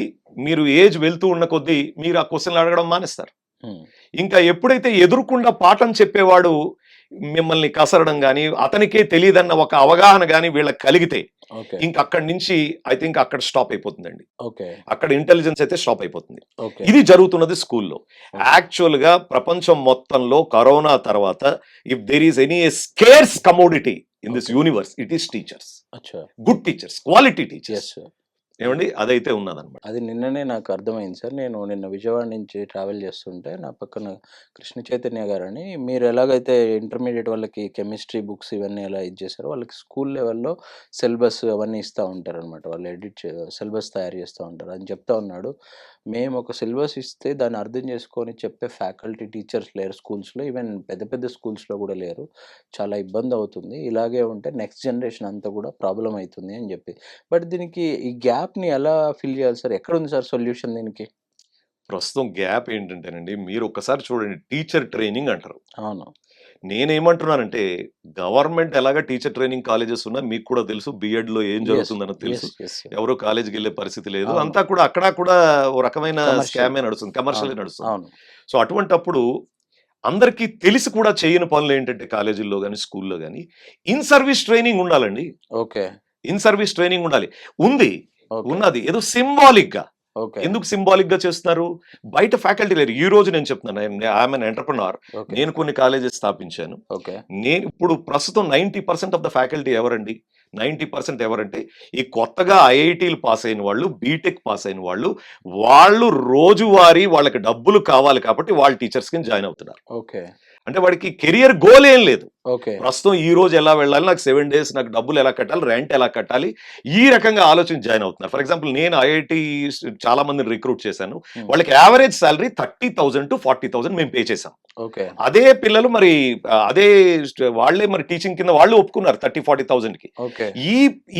మీరు ఏజ్ వెళ్తూ ఉన్న కొద్దీ మీరు ఆ క్వశ్చన్లు అడగడం మానేస్తారు. హ్మ్. ఇంకా ఎప్పుడైతే ఎదురుకుండా పాఠం చెప్పేవాడు మిమ్మల్ని కసరడం కానీ, అతనికే తెలియదన్న ఒక అవగాహన కానీ వీళ్ళకి కలిగితే ఓకే. ఇంక అక్కడి నుంచి ఐ థింక్ అక్కడ స్టాప్ అయిపోతుందండి. ఓకే. అక్కడ ఇంటెలిజెన్స్ అయితే స్టాప్ అయిపోతుంది. ఓకే. ఇది జరుగుతున్నది స్కూల్లో. యాక్చువల్ గా ప్రపంచం మొత్తంలో కరోనా తర్వాత if there is any scarce commodity in this Okay. Universe, it is teachers. అచ్చా. Good teachers, quality teachers. Yes. ఏమండి అదైతే ఉన్నదన్నమాట. అది నిన్ననే నాకు అర్థమైంది సార్. నేను నిన్న విజయవాడ నుంచి ట్రావెల్ చేస్తుంటే నా పక్కన కృష్ణ చైతన్య గారని, మీరు ఎలాగైతే ఇంటర్మీడియట్ వాళ్ళకి కెమిస్ట్రీ బుక్స్ ఇవన్నీ ఎలా ఇది చేశారో వాళ్ళకి స్కూల్ లెవెల్లో సిలబస్ అవన్నీ ఇస్తూ ఉంటారనమాట. వాళ్ళు సిలబస్ తయారు చేస్తూ ఉంటారు అని చెప్తా ఉన్నాడు. మేము ఒక సిలబస్ ఇస్తే దాన్ని అర్థం చేసుకొని చెప్పే ఫ్యాకల్టీ టీచర్స్ లేరు స్కూల్స్లో, ఈవెన్ పెద్ద పెద్ద స్కూల్స్లో కూడా లేరు. చాలా ఇబ్బంది అవుతుంది, ఇలాగే ఉంటే నెక్స్ట్ జనరేషన్ అంతా కూడా ప్రాబ్లం అవుతుంది అని చెప్పి. బట్ దీనికి ఈ గ్యాప్ని ఎలా ఫిల్ చేయాలి సార్? ఎక్కడ ఉంది సార్ సొల్యూషన్ దీనికి? ప్రస్తుతం గ్యాప్ ఏంటంటేనండి, మీరు ఒక్కసారి చూడండి, టీచర్ ట్రైనింగ్ అంటారు. అవును. నేనేమంటున్నానంటే, గవర్నమెంట్ ఎలాగా టీచర్ ట్రైనింగ్ కాలేజెస్ ఉన్నా మీకు కూడా తెలుసు, బిఎడ్ లో ఏం జరుగుతుందన్నో తెలుసు. ఎవరో కాలేజీకి వెళ్ళే పరిస్థితి లేదు. అవును. అంతా కూడా అక్కడ కూడా ఓ రకమైన Commercial. స్కామే నడుస్తుంది, కమర్షియల్ నడుస్తుంది. అవును. సో అటువంటప్పుడు అందరికీ తెలిసి కూడా చేయని పనులు ఏంటంటే కాలేజీల్లో కానీ స్కూల్లో కానీ ఇన్ సర్వీస్ ట్రైనింగ్ ఉండాలండి. ఓకే. ఇన్ సర్వీస్ ట్రైనింగ్ ఉండాలి. ఉంది, ఓకే. ఉన్నది ఏదో సింబాలిక్ గా. ఓకే. ఎందుకు సింబాలిక్ గా చేస్తున్నారు? బయట ఫ్యాకల్టీ లేరు. ఈ రోజు నేను చెప్తున్నాను, ఐఎమ్ అన్ ఎంటర్ప్రెన్యూర్. ఓకే. నేను కొన్ని కాలేజెస్ స్థాపించాను. ఓకే. నేను ఇప్పుడు ప్రస్తుతం 90% ఆఫ్ ద ఫ్యాకల్టీ ఎవరండి? 90% ఎవరంటే ఈ కొత్తగా ఐఐటీలు పాస్ అయిన వాళ్ళు, బీటెక్ పాస్ అయిన వాళ్ళు. వాళ్ళు రోజువారీ వాళ్ళకి డబ్బులు కావాలి కాబట్టి వాళ్ళు టీచర్స్ కింద జాయిన్ అవుతున్నారు. ఓకే. అంటే వాడికి కెరియర్ గోల్ ఏం లేదు. ఓకే. ప్రస్తుతం ఈ రోజు ఎలా వెళ్ళాలి, నాకు 7 days నాకు డబ్బులు ఎలా కట్టాలి, రెంట్ ఎలా కట్టాలి, ఈ రకంగా ఆలోచించి జాయిన్ అవుతున్నారు. ఫర్ ఎగ్జాంపుల్, నేను ఐఐటి చాలా మందిని రిక్రూట్ చేశాను. వాళ్ళకి యావరేజ్ సాలరీ 30,000 to 40,000 మేము పే చేసాం. ఓకే. అదే పిల్లలు మరి అదే వాళ్ళే మరి టీచింగ్ కింద వాళ్ళు ఒప్పుకున్నారు 30,000-40,000 కి. ఓకే.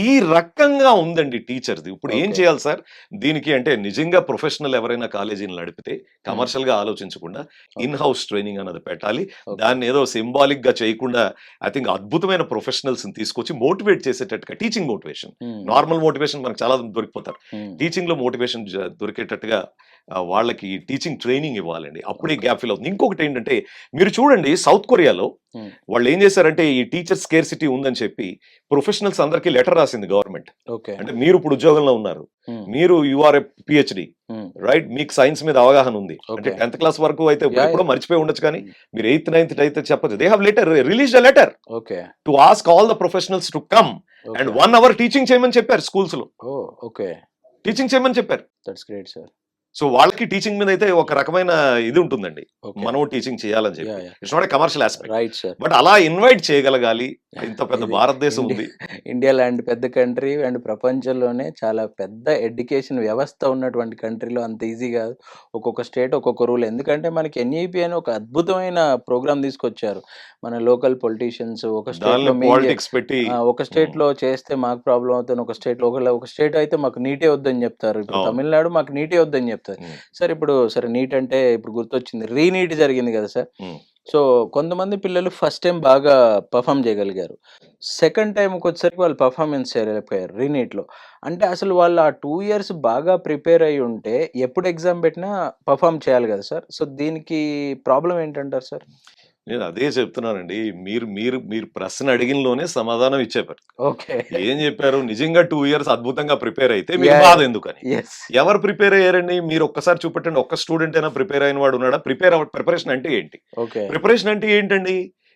ఈ రకంగా ఉందండి టీచర్ది. ఇప్పుడు ఏం ఓకే. చేయాలి సార్ దీనికి అంటే, నిజంగా ప్రొఫెషనల్ ఎవరైనా కాలేజీని నడిపితే కమర్షియల్ గా ఆలోచించకుండా ఇన్ హౌస్ ట్రైనింగ్ అన్నది పెట్టాలి. ఓకే. దాన్ని ఏదో సింబాలిక్ గా చేయకుండా ఐ థింక్ అద్భుతమైన ప్రొఫెషనల్స్ తీసుకొచ్చి మోటివేట్ చేసేటట్టుగా, టీచింగ్ మోటివేషన్, నార్మల్ మోటివేషన్ మనకు చాలా దొరికిపోతారు. టీచింగ్ లో మోటివేషన్ దొరికేటట్టుగా వాళ్ళకి టీచింగ్ ట్రైనింగ్ ఇవ్వాలండి. అప్పుడే గ్యాప్ ఫిల్ అవుతుంది. ఇంకొకటి ఏంటంటే, మీరు చూడండి సౌత్ కొరియాలో వాళ్ళు ఏం చేశారంటే, ఈ టీచర్ స్కేర్సిటీ ఉందని చెప్పి ప్రొఫెషనల్స్ అందరికీ లెటర్ రాసింది గవర్నమెంట్. ఓకే. అంటే మీరు ఇప్పుడు ఉద్యోగంలో ఉన్నారు, మీరు యూఆర్ ఏ పిహెచ్డి, రైట్, మీకు సైన్స్ మీద అవగాహన ఉంది అంటే ఓకే. 10th క్లాస్ వరకు అయితే యా, ఎప్పుడో మర్చిపోయి ఉండొచ్చు, కానీ మీరు 8th 9th అయితే చెప్పచ్చు. They have letter released a letter okay. To ask all the professionals to come and 1 hour teaching చేయమని చెప్పారు స్కూల్స్ లో. ఓ ఓకే. టీచింగ్ చేయమని చెప్పారు. That's great sir. సో వాళ్ళకి టీచింగ్ మీద అయితే ఒక రకమైన ఇది ఉంటుందండి, ఓకే. మనం టీచింగ్ చేయాలని చెప్పి. Yeah, yeah. It's not a commercial aspect, right sir. But అలా ఇన్వైట్ చేయగలగాలి. ఇంత పెద్ద ఇది భారతదేశం ఉంది. ఇండియా లాంటి పెద్ద కంట్రీ అండ్ ప్రపంచంలోనే చాలా పెద్ద ఎడ్యుకేషన్ వ్యవస్థ ఉన్నటువంటి కంట్రీలో అంత ఈజీ కాదు. ఒక్కొక్క స్టేట్ ఒక్కొక్క రూల్. ఎందుకంటే మనకి ఎన్ఈపి అని ఒక అద్భుతమైన ప్రోగ్రామ్ తీసుకొచ్చారు మన లోకల్ పొలిటీషియన్స్. ఒక స్టేట్లో పాలిటిక్స్ పెట్టి ఒక స్టేట్ లో చేస్తే మాకు ప్రాబ్లం అవుతుంది, ఒక స్టేట్ లో ఒక స్టేట్ అయితే మాకు నీటే వద్దని చెప్తారు. ఇప్పుడు అవును. తమిళనాడు మాకు నీటే వద్దని చెప్తారు. సార్ ఇప్పుడు సరే నీట్ అంటే ఇప్పుడు గుర్తొచ్చింది, రీనీట్ జరిగింది కదా సార్. సో కొంతమంది పిల్లలు ఫస్ట్ టైం బాగా పర్ఫామ్ చేయగలిగారు, సెకండ్ టైంకి వచ్చేసరికి వాళ్ళు పర్ఫార్మెన్స్ చేయలేకపోయారు రీనీట్లో. అంటే అసలు వాళ్ళు ఆ 2 years బాగా ప్రిపేర్ అయ్యి ఉంటే ఎప్పుడు ఎగ్జామ్ పెట్టినా పర్ఫామ్ చేయాలి కదా సార్. సో దీనికి ప్రాబ్లం ఏంటంటారు సార్? నేను అదే చెప్తున్నానండి. మీరు మీరు మీరు ప్రశ్న అడిగినలోనే సమాధానం ఇచ్చారు. ఓకే. ఏం చెప్పారు? నిజంగా 2 years అద్భుతంగా ప్రిపేర్ అయితే మీకు Yeah. బాధ ఎందుకని. ఎస్. ఎవరు ప్రిపేర్ అయ్యారండి? మీరు ఒక్కసారి చూపెట్టండి, ఒక్క స్టూడెంట్ అయినా ప్రిపేర్ అయిన వాడు ఉన్నాడా? ప్రిపరేషన్ అంటే ఏంటి? ఓకే. ప్రిపరేషన్ అంటే ఏంటండి?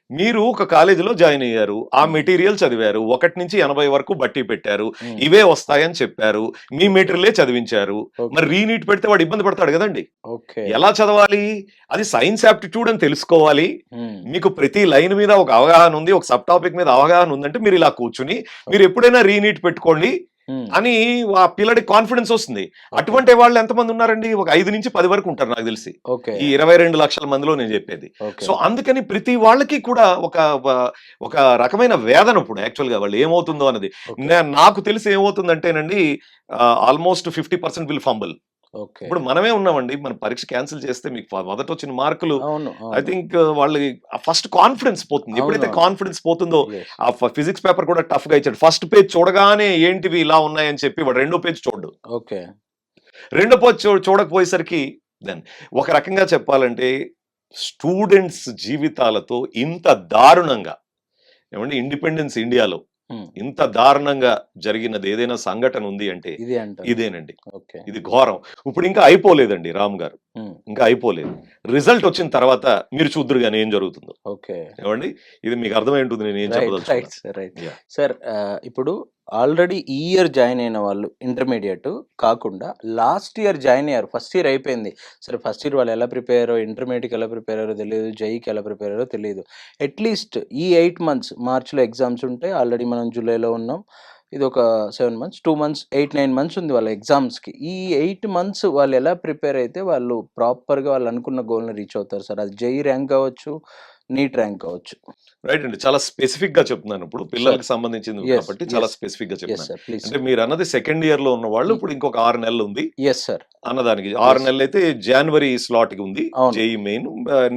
మీరు ఒక కాలేజీలో జాయిన్ అయ్యారు, ఆ మెటీరియల్ చదివారు, 1 నుంచి 80 వరకు బట్టి పెట్టారు, ఇవే వస్తాయని చెప్పారు, మీ మెటీరియలే చదివించారు. మరి రీనీట్ పెడితే వాడు ఇబ్బంది పడతాడు కదండి. ఎలా చదవాలి? అది సైన్స్ యాప్టిట్యూడ్ అని తెలుసుకోవాలి. మీకు ప్రతి లైన్ మీద ఒక అవగాహన ఉంది, ఒక సబ్ టాపిక్ మీద అవగాహన ఉందంటే మీరు ఇలా కూర్చుని మీరు ఎప్పుడైనా రీనీట్ పెట్టుకోండి అని ఆ పిల్లడి కాన్ఫిడెన్స్ వస్తుంది. అటువంటి వాళ్ళు ఎంతమంది ఉన్నారండి? ఒక 5 నుంచి 10 వరకు ఉంటారు నాకు తెలిసి, ఈ 22 లక్షల మందిలో నేను చెప్పేది. సో అందుకని ప్రతి వాళ్ళకి కూడా ఒక రకమైన వేదన ఇప్పుడు యాక్చువల్ గా వాళ్ళు ఏమవుతుందో అన్నది. నాకు తెలిసి ఏమవుతుందంటేనండి, ఆల్మోస్ట్ 50% విల్ ఫంబుల్. ఇప్పుడు మనమే ఉన్నామండి, మన పరీక్ష క్యాన్సిల్ చేస్తే మీకు మొదట వచ్చిన మార్కులు ఐ థింక్ వాళ్ళకి ఫస్ట్ కాన్ఫిడెన్స్ పోతుంది. ఎప్పుడైతే కాన్ఫిడెన్స్ పోతుందో, ఆ ఫిజిక్స్ పేపర్ కూడా టఫ్ గా ఇచ్చాడు. ఫస్ట్ పేజ్ చూడగానే ఏంటివి ఇలా ఉన్నాయని చెప్పి వాడు రెండో పేజ్ చూడు. రెండో పేజ్ చూడకపోయేసరికి దెన్ ఒక రకంగా చెప్పాలంటే స్టూడెంట్స్ జీవితాలతో ఇంత దారుణంగా ఏమంటే ఇండిపెండెన్స్ ఇండియాలో ఇంత దారుణంగా జరిగినది ఏదైనా సంఘటన ఉంది అంటే ఇదేనండి. ఇది ఘోరం. ఇప్పుడు ఇంకా అయిపోలేదండి రామ్ గారు, ఇంకా అయిపోలేదు. రిజల్ట్ వచ్చిన తర్వాత మీరు చూద్దరు కానీ ఏం జరుగుతుందో. ఏమండి, ఇది మీకు అర్థమై ఉంటుంది నేను ఏం చెప్పదలుచుకున్నాను. సార్ ఇప్పుడు ఆల్రెడీ ఈ ఇయర్ జాయిన్ అయిన వాళ్ళు ఇంటర్మీడియట్ కాకుండా లాస్ట్ ఇయర్ జాయిన్ అయ్యారు, ఫస్ట్ ఇయర్ అయిపోయింది. సరే ఫస్ట్ ఇయర్ వాళ్ళు ఎలా ప్రిపేర్ అయ్యారో, ఇంటర్మీడియట్కి ఎలా ప్రిపేర్ అయ్యారో తెలియదు, జైకి ఎలా ప్రిపేర్ అయ్యారో తెలియదు. అట్లీస్ట్ ఈ 8 months, మార్చిలో ఎగ్జామ్స్ ఉంటాయి, ఆల్రెడీ మనం జూలైలో ఉన్నాం, ఇది ఒక 7 months, 2 months, 8-9 months ఉంది వాళ్ళ ఎగ్జామ్స్కి. ఈ 8 months వాళ్ళు ఎలా ప్రిపేర్ అయితే వాళ్ళు ప్రాపర్గా వాళ్ళు అనుకున్న గోల్ని రీచ్ అవుతారు సార్? అది జై ర్యాంక్ కావచ్చు, నీట్ ర్యాంక్ కావచ్చు. రైట్ అండి, చాలా స్పెసిఫిక్ గా చెప్తున్నాను. ఇప్పుడు పిల్లలకి సంబంధించింది కాబట్టి చాలా స్పెసిఫిక్ గా చెప్తున్నాను. అంటే మీరు అన్నది సెకండ్ ఇయర్ లో ఉన్న వాళ్ళు ఇప్పుడు ఇంకొక 6 నెలలు ఉంది అన్నదానికి. 6 నెలలు అయితే జనవరి స్లాట్ కి ఉంది జేఈ మెయిన్,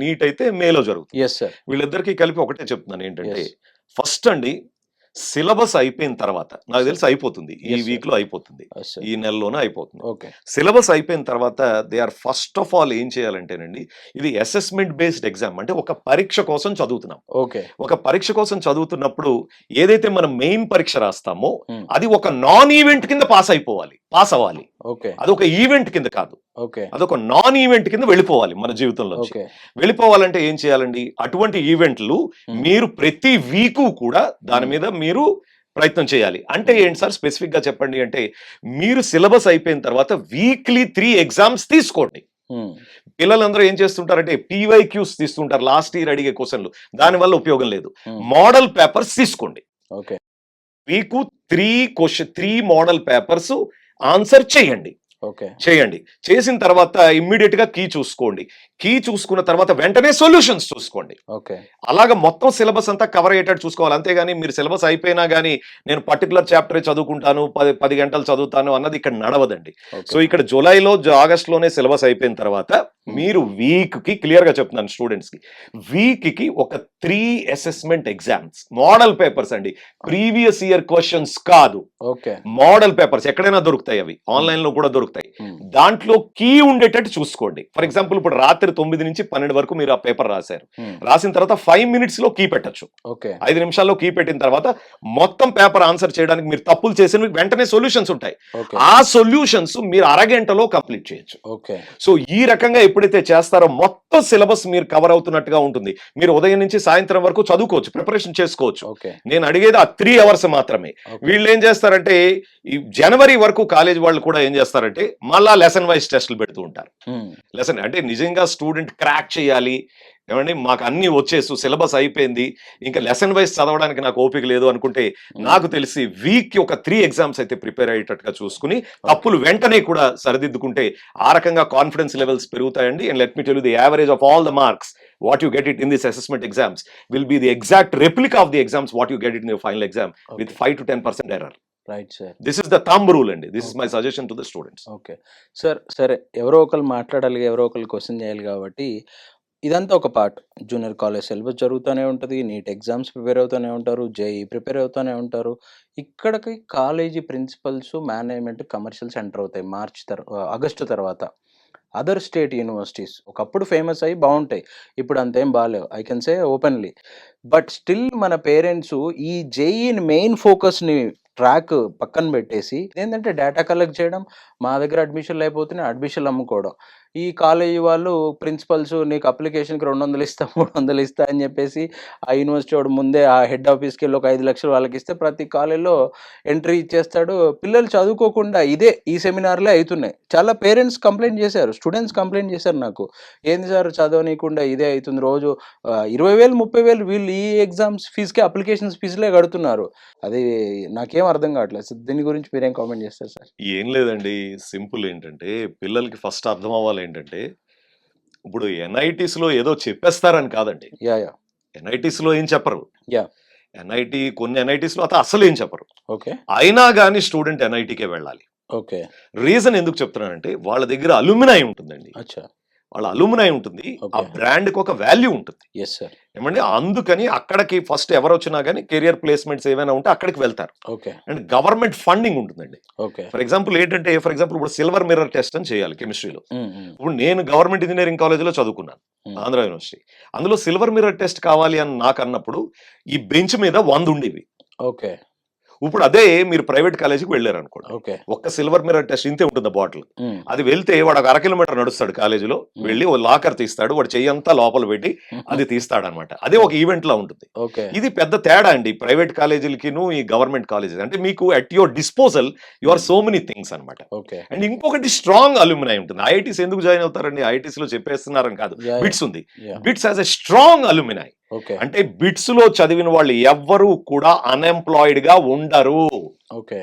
నీట్ అయితే మేలో జరుగుతుంది. వీళ్ళిద్దరికి కలిపి ఒకటే చెప్తున్నాను ఏంటంటే, ఫస్ట్ అండి సిలబస్ అయిపోయిన తర్వాత, నాకు తెలిసి అయిపోతుంది ఈ వీక్ లో అయిపోతుంది, ఈ నెలలోనే అయిపోతుంది. సిలబస్ అయిపోయిన తర్వాత they are first of all ఏం చేయాలంటేనండి, ఇది అసెస్మెంట్ బేస్డ్ ఎగ్జామ్, అంటే ఒక పరీక్ష కోసం చదువుతున్నాం. ఒక పరీక్ష కోసం చదువుతున్నప్పుడు ఏదైతే మనం మెయిన్ పరీక్ష రాస్తామో అది ఒక నాన్ ఈవెంట్ కింద పాస్ అవ్వాలి. అదొక ఈవెంట్ కింద కాదు, అదొక నాన్ ఈవెంట్ కింద వెళ్ళిపోవాలి మన జీవితంలో. వెళ్ళిపోవాలంటే ఏం చేయాలండి, అటువంటి ఈవెంట్లు మీరు ప్రతి వీకు కూడా దాని మీద మీరు ప్రయత్నం చేయాలి. అంటే ఏంటి సార్ స్పెసిఫిక్ గా చెప్పండి అంటే, మీరు సిలబస్ అయిపోయిన తర్వాత వీక్లీ 3 ఎగ్జామ్స్ తీసుకోండి. పిల్లలందరూ ఏం చేస్తుంటారంటే PYQs తీస్తుంటారు, లాస్ట్ ఇయర్ అడిగే క్వశ్చన్లు, దానివల్ల ఉపయోగం లేదు. మోడల్ పేపర్స్ తీసుకోండి. వీకు 3 మోడల్ పేపర్స్ ఆన్సర్ చేయండి. చేసిన తర్వాత ఇమ్మీడియట్ గా కీ చూసుకున్న తర్వాత వెంటనే సొల్యూషన్స్ చూసుకోండి. అలాగా మొత్తం సిలబస్ అంతా కవర్ అయ్యేటట్టు చూసుకోవాలి. అంతేగాని మీరు సిలబస్ అయిపోయినా గానీ నేను పర్టికులర్ చాప్టర్ చదువుకుంటాను, 10 గంటలు చదువుతాను అన్నది ఇక్కడ నడవదండి. సో ఇక్కడ జూలైలో ఆగస్ట్ లోనే సిలబస్ అయిపోయిన తర్వాత మీరు వీక్ కి, క్లియర్ గా చెప్తున్నాను స్టూడెంట్స్ కి, వీక్ కి ఒక 3 అసెస్మెంట్ ఎగ్జామ్స్, మోడల్ పేపర్స్ అండి, ప్రీవియస్ ఇయర్ క్వశ్చన్స్ కాదు, మోడల్ పేపర్స్ ఎక్కడైనా దొరుకుతాయి, అవి ఆన్లైన్ లో కూడా దొరుకుతాయి. దాంట్లో కీ ఉండేటట్టు చూసుకోండి. ఫర్ ఎగ్జాంపుల్ ఇప్పుడు రాత్రి 9 నుంచి 12 వరకు మీరు ఆ పేపర్ రాసిన తర్వాత 5 minutes లో కీ పెట్టచ్చు. 5 నిమిషాల్లో కీ పెట్టిన తర్వాత మొత్తం పేపర్ ఆన్సర్ చేయడానికి మీరు తప్పులు చేసిన వెంటనే సొల్యూషన్స్ ఉంటాయి. ఆ సొల్యూషన్స్ మీరు అరగంటలో కంప్లీట్ చేయొచ్చు. సో ఈ రకంగా ఎప్పుడైతే చేస్తారో మొత్తం సిలబస్ మీరు కవర్ అవుతున్నట్టుగా ఉంటుంది. మీరు ఉదయం నుంచి సాయంత్రం వరకు చదువుకోవచ్చు, ప్రిపరేషన్ చేసుకోవచ్చు. నేను అడిగేది ఆ 3 hours మాత్రమే. వీళ్ళు ఏం చేస్తారంటే ఈ జనవరి వరకు కాలేజ్ వాళ్ళు కూడా ఏం చేస్తారంటే మళ్ళా లెసన్ వైజ్ టెస్టులు పెడుతూ ఉంటారు. లెసన్ అంటే నిజంగా స్టూడెంట్ క్రాక్ చేయాలి, ఏమండి మాకు అన్ని వచ్చేసు, సిలబస్ అయిపోయింది, ఇంకా లెసన్ వైజ్ చదవడానికి నాకు ఓపిక లేదు అనుకుంటే, నాకు తెలిసి వీక్ కి ఒక 3 ఎగ్జామ్స్ అయితే ప్రిపేర్ అయ్యేటట్టుగా చూసుకుని తప్పులు వెంటనే కూడా సరిదిద్దుకుంటే ఆ రకంగా కాన్ఫిడెన్స్ లెవెల్స్ పెరుగుతాయండి. And let me tell you the average of all the marks what you get it in this assessment exams will be the exact replica of the exams what you get it in your final exam with 5 to 10% error. Right sir, this is the thumb rule and this is my suggestion to the students. సరే ఎవరో ఒకరు మాట్లాడాలి, ఎవరో ఒకరు క్వశ్చన్ చేయాలి కాబట్టి ఇదంతా ఒక పార్ట్. జూనియర్ కాలేజ్ సిలబస్ జరుగుతూనే ఉంటుంది, నీట్ ఎగ్జామ్స్ ప్రిపేర్ అవుతూనే ఉంటారు, జేఈ ప్రిపేర్ అవుతూనే ఉంటారు. ఇక్కడికి college principals, management, commercials enter అవుతాయి ఆగస్టు తర్వాత. అదర్ స్టేట్ యూనివర్సిటీస్ ఒకప్పుడు ఫేమస్ అయ్యి బాగుంటాయి, ఇప్పుడు అంతేం బాగాలేవు, I can say openly. But still మన పేరెంట్స్ ఈ జేఈని మెయిన్ ఫోకస్ని ట్రాక్ పక్కన పెట్టేసి ఏంటంటే డేటా కలెక్ట్ చేయడం, మా దగ్గర అడ్మిషన్లు అయిపోతున్నాయి, అడ్మిషన్లు అమ్ముకోవడం. ఈ కాలేజీ వాళ్ళు ప్రిన్సిపల్స్ నీకు అప్లికేషన్కి 200 ఇస్తా 300 ఇస్తా అని చెప్పేసి ఆ యూనివర్సిటీ వాడు ముందే ఆ హెడ్ ఆఫీస్కి వెళ్ళి ఒక 5 లక్షలు వాళ్ళకి ఇస్తే ప్రతి కాలేజీలో ఎంట్రీ ఇచ్చేస్తాడు. పిల్లలు చదువుకోకుండా ఈ సెమినార్లే అవుతున్నాయి. చాలా పేరెంట్స్ కంప్లైంట్ చేశారు, స్టూడెంట్స్ కంప్లైంట్ చేశారు నాకు, ఏంది సార్ చదవనీయకుండా ఇదే అవుతుంది, రోజు 20,000 30,000 వీళ్ళు ఈ ఎగ్జామ్స్ ఫీజుకే అప్లికేషన్స్ ఫీజులే కడుతున్నారు. అది నాకేం అర్థం కావట్లేదు. సో దీని గురించి మీరేం కామెంట్ చేస్తారు సార్? ఏం లేదండి, సింపుల్ ఏంటంటే పిల్లలకి ఫస్ట్ అర్థం అవ్వాలి ఏంటంటే, ఇప్పుడు ఎన్ఐటీస్ లో ఏదో చెప్పేస్తారని కాదండి. యా ఎన్ఐటీస్ లో ఏం చెప్పరు. యా కొన్ని ఎన్ఐటీస్ లో అయితే అసలు ఏం చెప్పరు. ఓకే అయినా కానీ స్టూడెంట్ ఎన్ఐటీకే వెళ్ళాలి. ఓకే రీజన్ ఎందుకు చెప్తున్నానంటే వాళ్ళ దగ్గర అలుమినాయి ఉంటుందండి. అచ్చా వాళ్ళ అలుమినాయి ఉంటుంది, ఆ Okay. బ్రాండ్ కి ఒక వాల్యూ ఉంటుంది. ఎస్ సార్ ఏమంటే అందుకని అక్కడికి ఫస్ట్ ఎవరు వచ్చినా కానీ కెరియర్ ప్లేస్మెంట్స్ ఏమైనా ఉంటే అక్కడికి వెళ్తారు. ఓకే అండ్ గవర్నమెంట్ ఫండింగ్ ఉంటుందండి. ఓకే ఫర్ ఎగ్జాంపుల్ ఏంటంటే, ఇప్పుడు సిల్వర్ మిర్రర్ టెస్ట్ అని చేయాలి కెమిస్ట్రీలో. ఇప్పుడు నేను గవర్నమెంట్ ఇంజనీరింగ్ కాలేజీలో చదువుకున్నాను, ఆంధ్ర యూనివర్సిటీ. అందులో సిల్వర్ మిర్రర్ టెస్ట్ కావాలి అని నాకు అన్నప్పుడు ఈ బెంచ్ మీద 100 ఉండేవి. ఓకే ఇప్పుడు అదే మీరు ప్రైవేట్ కాలేజీకి వెళ్ళారు అనుకోండి, ఓకే ఒక్క సిల్వర్ మిర్రర్ టెస్ట్ ఇంతే ఉంటుంది బాటిల్. అది వెళ్తే వాడు ఒక 1/2 కిలోమీటర్ నడుస్తాడు కాలేజీలో, వెళ్ళి ఓ లాకర్ తీస్తాడు, వాడు చెయ్యంతా లోపల పెట్టి అది తీస్తాడు అనమాట. అదే ఒక ఈవెంట్ లా ఉంటుంది. ఓకే ఇది పెద్ద తేడా అండి ప్రైవేట్ కాలేజీలకిను ఈ గవర్నమెంట్ కాలేజీలు. అంటే మీకు at your disposal you are so many things అనమాట. ఓకే అండ్ ఇంకొకటి స్ట్రాంగ్ అల్యూమినై ఉంటుంది. ఐఐటీస్ ఎందుకు జాయిన్ అవుతారండి? ఐఐటీస్ లో చెప్పేస్తున్నారని కాదు, Yeah, బిట్స్ ఉంది. yeah. BITS has a strong alumni. Okay అంటే బిట్స్ లో చదివిన వాళ్ళు ఎవ్వరూ కూడా అన్ఎంప్లాయిడ్ గా ఉండరు. ఓకే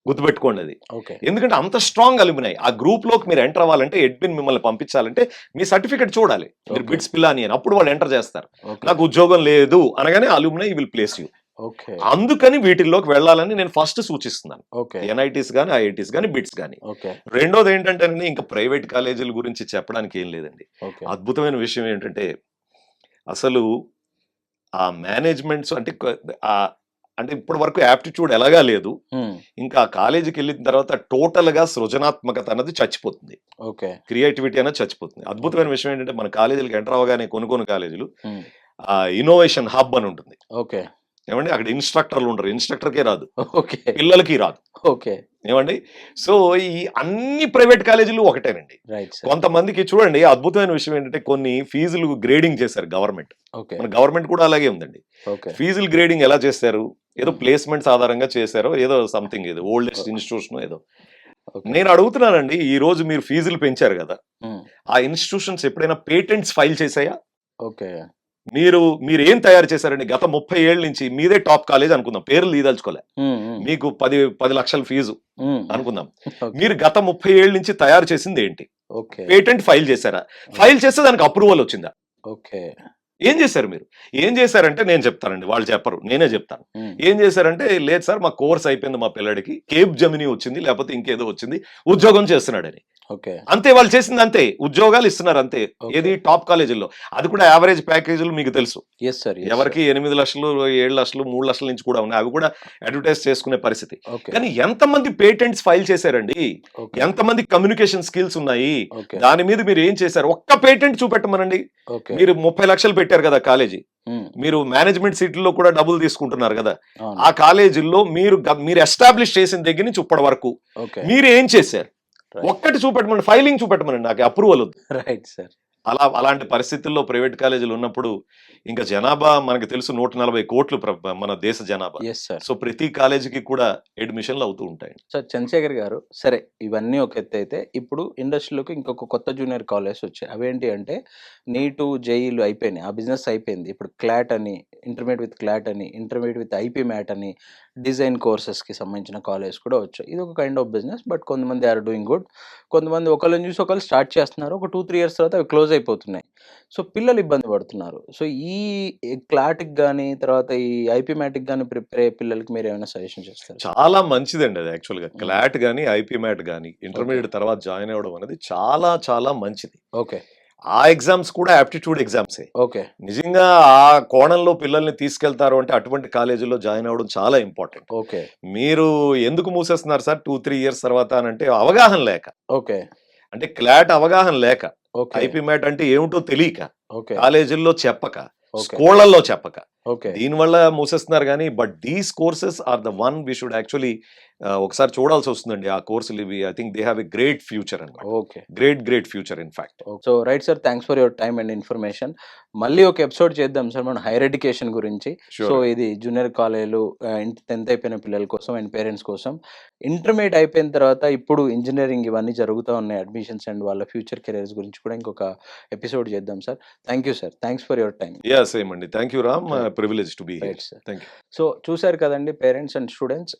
గుర్తుపెట్టుకోండి అది. ఓకే ఎందుకంటే అంత స్ట్రాంగ్ అల్యూమినై. ఆ గ్రూప్ లోకి మీరు ఎంటర్ అవ్వాలంటే అడ్మిన్ మిమ్మల్ని పంపించాలంటే మీ సర్టిఫికేట్ చూడాలి, మీరు Okay. బిట్స్ పిల్లని అని. అప్పుడు వాళ్ళు ఎంటర్ చేస్తారు. ఓకే నాకు ఉద్యోగం లేదు అనగానే alumni will place you. Okay అందుకని వీటిల్లోకి వెళ్ళాలని నేను ఫస్ట్ సూచిస్తున్నాను, ఓకే ఎన్ఐటీస్ గానీ ఐఐటీస్ గానీ బిట్స్ గానీ. ఓకే రెండోది ఏంటంటే ఇంకా ప్రైవేట్ కాలేజీల గురించి చెప్పడానికి ఏం లేదండి. ఓకే అద్భుతమైన విషయం ఏంటంటే అసలు ఆ మేనేజ్మెంట్స్ అంటే ఇప్పటి వరకు యాప్టిట్యూడ్ ఎలాగా లేదు. ఇంకా కాలేజీకి వెళ్ళిన తర్వాత టోటల్ గా సృజనాత్మకత అనేది చచ్చిపోతుంది, ఓకే క్రియేటివిటీ అనేది చచ్చిపోతుంది. అద్భుతమైన విషయం ఏంటంటే మన కాలేజీలకు ఎంటర్ అవగానే కొన్ని కాలేజీలు ఆ ఇన్నోవేషన్ హబ్ అని ఉంటుంది. ఓకే ఏమండి అక్కడ ఇన్స్ట్రక్టర్లు ఉండరు, ఇన్స్ట్రక్టర్కే రాదు, ఓకే పిల్లలకి రాదు. ఓకే ఏమండి సో ఈ అన్ని ప్రైవేట్ కాలేజీలు ఒకటేనండి. రైట్ సార్ కొంతమందికి చూడండి, అద్భుతమైన విషయం ఏంటంటే కొన్ని ఫీజులు గ్రేడింగ్ చేశారు గవర్నమెంట్. ఓకే మన గవర్నమెంట్ కూడా అలాగే ఉందండి. ఓకే ఫీజులు గ్రేడింగ్ ఎలా చేశారు? ఏదో ప్లేస్మెంట్స్ ఆధారంగా చేశారో ఏదో సంథింగ్, ఏదో ఓల్డెస్ట్ ఇన్స్టిట్యూషన్ ఏదో. ఓకే నేను అడుగుతున్నానండి, ఈ రోజు మీరు ఫీజులు పెంచారు కదా, ఆ ఇన్స్టిట్యూషన్స్ ఎప్పుడైనా పేటెంట్స్ ఫైల్ చేశాయా? ఓకే మీరు ఏం తయారు చేశారండి? గత 30 ఏళ్ళ నుంచి మీదే టాప్ కాలేజ్ అనుకుందాం, పేర్లు తీదలుచుకోలే, మీకు 10 లక్షల ఫీజు అనుకుందాం. మీరు గత 30 ఏళ్ళ నుంచి తయారు చేసింది ఏంటి? ఓకే పేటెంట్ ఫైల్ చేశారా? ఫైల్ చేస్తే దానికి అప్రూవల్ వచ్చిందా? ఓకే ఏం చేశారు మీరు? ఏం చేశారంటే నేను చెప్తానండి, వాళ్ళు చెప్పరు, నేనే చెప్తాను. ఏం చేశారంటే, లేదు సార్ మా కోర్స్ అయిపోయింది, మా పిల్లడికి కేప్ జెమినీ వచ్చింది, లేకపోతే ఇంకేదో వచ్చింది, ఉద్యోగం చేస్తున్నాడని. ఓకే అంతే, వాళ్ళు చేసింది అంతే, ఉద్యోగాలు ఇస్తున్నారు అంతే. Okay. ఏది టాప్ కాలేజీల్లో, అది కూడా యావరేజ్ ప్యాకేజీలు మీకు తెలుసు. ఎస్ సార్ ఎవరికి 8 లక్షలు 7 లక్షలు 3 లక్షల నుంచి కూడా ఉన్నాయి, అవి కూడా అడ్వర్టైజ్ చేసుకునే పరిస్థితి. ఓకే కానీ ఎంతమంది పేటెంట్స్ ఫైల్ చేశారండి? ఓకే ఎంతమంది కమ్యూనికేషన్ స్కిల్స్ ఉన్నాయి? ఓకే దాని మీద మీరు ఏం చేశారు? ఒక్క పేటెంట్ చూపెట్టమనండి. ఓకే మీరు 30 లక్షలు పెట్టారు కదా కాలేజీ, మీరు మేనేజ్మెంట్ సీట్లలో కూడా డబ్బులు తీసుకుంటున్నారు కదా, ఆ కాలేజీల్లో మీరు ఎస్టాబ్లిష్ చేసిన దగ్గర నుంచి ఇప్పటి వరకు ఓకే మీరు ఏం చేశారు? ఒక్కటి చూపెట్టమని, ఫైలింగ్ చూపెట్టమని, నాకు అప్రూవల్ వద్దు. రైట్ సార్ అలాంటి పరిస్థితుల్లో ప్రైవేట్ కాలేజీలు ఉన్నప్పుడు ఇంకా జనాభా మనకు తెలుసు 140 కోట్లు మన దేశ జనాభా. ఎస్ సార్ సో ప్రతి కాలేజీకి కూడా అడ్మిషన్లు అవుతూ ఉంటాయి. సార్ చంద్రశేఖర్ గారు, సరే ఇవన్నీ ఒక ఎత్తు అయితే ఇప్పుడు ఇండస్ట్రీలోకి ఇంకొక కొత్త జూనియర్ కాలేజ్ వచ్చాయి. అవేంటి అంటే నీటు జేఈలు అయిపోయినాయి, ఆ బిజినెస్ అయిపోయింది. ఇప్పుడు క్లాట్ అని, ఇంటర్మీడియట్ విత్ క్లాట్ అని, ఇంటర్మీడియట్ విత్ ఐపీ మ్యాట్ అని, డిజైన్ కోర్సెస్కి సంబంధించిన కాలేజ్ కూడా వచ్చాయి. ఇది ఒక కైండ్ ఆఫ్ బిజినెస్, బట్ కొంతమంది ఆర్ డూయింగ్ గుడ్, కొంతమంది ఒకళ్ళని చూసి ఒకళ్ళు స్టార్ట్ చేస్తున్నారు, ఒక 2-3 ఇయర్స్ తర్వాత అవి క్లోజ్ అయిపోతున్నాయి. సో పిల్లలు ఇబ్బంది పడుతున్నారు. సో ఈ క్లాట్కి కానీ తర్వాత ఈ ఐపీ మ్యాట్కి కానీ ప్రిపేర్ అయ్యే పిల్లలకి మీరు ఏమైనా సజెషన్ చేస్తారు? చాలా మంచిదండి అది. యాక్చువల్గా క్లాట్ కానీ ఐపీ మ్యాట్ కానీ ఇంటర్మీడియట్ తర్వాత జాయిన్ అవ్వడం అనేది చాలా చాలా మంచిది. ఓకే ఆ ఎగ్జామ్స్ కూడా యాప్టిట్యూడ్ ఎగ్జామ్సే. ఓకే నిజంగా ఆ కోణంలో పిల్లల్ని తీసుకెళ్తారు అంటే అటువంటి కాలేజీలో జాయిన్ అవ్వడం చాలా ఇంపార్టెంట్. ఓకే మీరు ఎందుకు మూసేస్తున్నారు సార్ 2-3 ఇయర్స్ తర్వాత అని అంటే అవగాహన లేక, ఓకే అంటే క్లాట్ అవగాహన లేక, ఓకే ఐపీ మ్యాట్ అంటే ఏమిటో తెలియక, ఓకే కాలేజీల్లో చెప్పక, Okay. స్కూళ్లలో చెప్పక, ఓకే దీనివల్ల మూసేస్తున్నారు. కానీ but these courses are the one we should actually ఒకసారి చూడాల్సి వస్తుందండి ఆ కోర్సులు ఇవి. I think they have a great future అన్నమాట. Okay. Great future in fact. So right sir, thanks for your time and information. మళ్ళీ ఒక ఎపిసోడ్ చేద్దాం సార్ మనం హైయర్ ఎడ్యుకేషన్ గురించి. సో ఇది జూనియర్ కాలేజీలు 10th అయిపోయిన పిల్లల కోసం అండ్ పేరెంట్స్ కోసం. ఇంటర్మీడియట్ అయిపోయిన తర్వాత ఇప్పుడు ఇంజనీరింగ్ ఇవన్నీ జరుగుతూ ఉన్నాయి, అడ్మిషన్స్ అండ్ వాళ్ళ ఫ్యూచర్ కెరీర్స్ గురించి కూడా ఇంకొక ఎపిసోడ్ చేద్దాం sir. Thank you sir, thanks for your time. Yeah same అండి. Thank you Ram, privilege to be here. Right sir. Thank you. So చూశారు కదండి parents and students,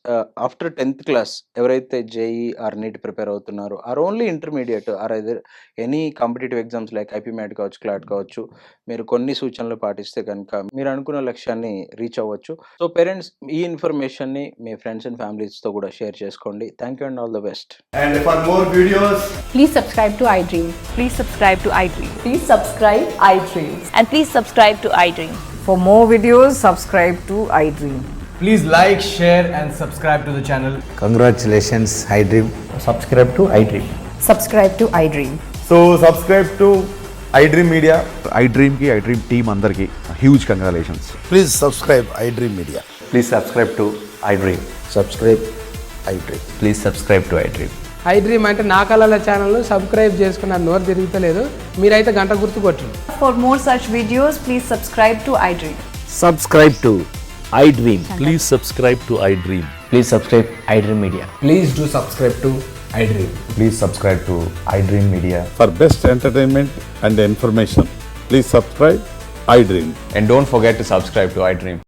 after 10th class ఎవరైతే జేఈ ఆర్ నీట్ ప్రిపేర్ అవుతున్నారో or only intermediate or either any competitive exams like IPMAT కావచ్చు, క్లాట్ కావచ్చు, మీరు కొన్ని సూచనలు పాటిస్తే కనుక మీరు అనుకున్న లక్ష్యాన్ని రీచ్ అవ్వచ్చు. సో పేరెంట్స్ ఈ ఇన్ఫర్మేషన్ని మీ ఫ్రెండ్స్ అండ్ ఫ్యామిలీస్తో కూడా షేర్ చేసుకోండి. Thank you and all the best. And for more videos, Please subscribe to iDream. Please subscribe to iDream. Please subscribe iDream. And please subscribe to iDream. For more videos, subscribe to iDream. please like, share and subscribe to the channel. Congratulations, iDream. Subscribe to iDream. Subscribe to iDream. So subscribe to iDream Media. iDream की iDream team अंदर की huge congratulations. Please subscribe iDream Media. Please subscribe to iDream. Subscribe iDream. Please subscribe to iDream. iDream అంటే నా కళల ఛానల్ సబ్స్క్రైబ్ చేసుకున్న నోరు తిరుగుతలేదు, మీరైతే గంట గుర్తు కొట్టండి. For more such videos, please subscribe to iDream. Subscribe to iDream. Please subscribe to iDream. Please subscribe iDream Media. Please do subscribe to iDream. Please subscribe to iDream Media. For best entertainment and information, please subscribe iDream. And don't forget to subscribe to iDream.